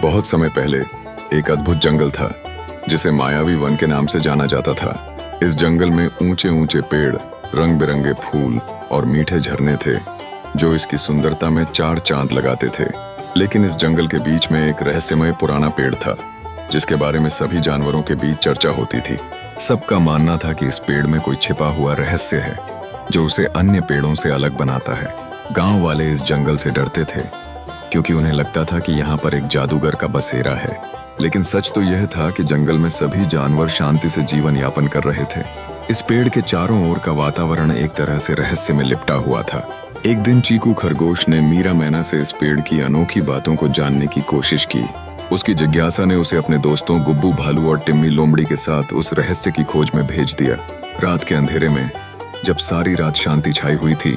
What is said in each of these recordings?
बहुत समय पहले एक अद्भुत जंगल था जिसे मायावी वन के नाम से जाना जाता था। इस जंगल में ऊंचे ऊंचे पेड़, रंग बिरंगे फूल और मीठे झरने थे जो इसकी सुंदरता में चार चांद लगाते थे। लेकिन इस जंगल के बीच में एक रहस्यमय पुराना पेड़ था जिसके बारे में सभी जानवरों के बीच चर्चा होती थी। सबका मानना था कि इस पेड़ में कोई छिपा हुआ रहस्य है जो उसे अन्य पेड़ों से अलग बनाता है। गांव वाले इस जंगल से डरते थे क्योंकि उन्हें लगता था कि यहाँ पर एक जादूगर का बसेरा है। लेकिन सच तो यह था कि जंगल में सभी जानवर शांति से जीवन यापन कर रहे थे। इस पेड़ के चारों ओर का वातावरण एक तरह से रहस्य में लिपटा हुआ था। एक दिन चीकू खरगोश ने मीरा मैना से इस पेड़ की अनोखी बातों को जानने की कोशिश की। उसकी जिज्ञासा ने उसे अपने दोस्तों गुब्बू भालू और टिम्मी लोमड़ी के साथ उस रहस्य की खोज में भेज दिया। रात के अंधेरे में जब सारी रात शांति छाई हुई थी,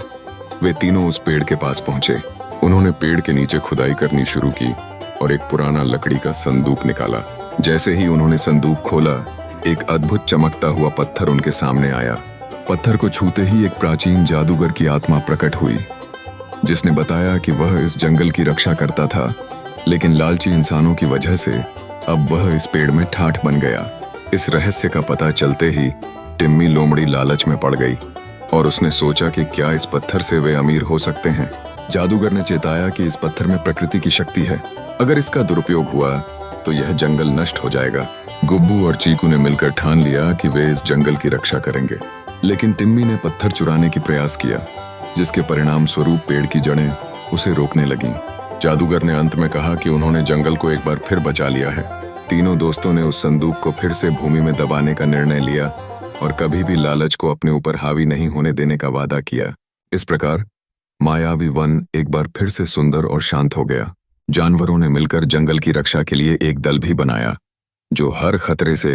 वे तीनों उस पेड़ के पास पहुंचे। उन्होंने पेड़ के नीचे खुदाई करनी शुरू की और एक पुराना लकड़ी का संदूक निकाला। जैसे ही उन्होंने संदूक खोला, एक अद्भुत चमकता हुआ पत्थर उनके सामने आया। पत्थर को छूते ही एक प्राचीन जादूगर की आत्मा प्रकट हुई जिसने बताया कि वह इस जंगल की रक्षा करता था, लेकिन लालची इंसानों की वजह से अब वह इस पेड़ में ठाठ बन गया। इस रहस्य का पता चलते ही टिम्मी लोमड़ी लालच में पड़ गई और उसने सोचा कि क्या इस पत्थर से वे अमीर हो सकते हैं। जादूगर ने चेताया कि इस पत्थर में प्रकृति की शक्ति है, अगर इसका दुरुपयोग हुआ तो यह जंगल नष्ट हो जाएगा। गुब्बू और चीकू ने मिलकर ठान लिया कि वे इस जंगल की रक्षा करेंगे, लेकिन टिम्मी ने पत्थर चुराने की प्रयास किया जिसके परिणाम स्वरूप पेड़ की जड़ें उसे रोकने लगीं। जादूगर ने अंत में कहा कि उन्होंने जंगल को एक बार फिर बचा लिया है। तीनों दोस्तों ने उस संदूक को फिर से भूमि में दबाने का निर्णय लिया और कभी भी लालच को अपने ऊपर हावी नहीं होने देने का वादा किया। इस प्रकार मायावी वन एक बार फिर से सुंदर और शांत हो गया। जानवरों ने मिलकर जंगल की रक्षा के लिए एक दल भी बनाया जो हर खतरे से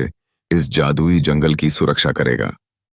इस जादुई जंगल की सुरक्षा करेगा।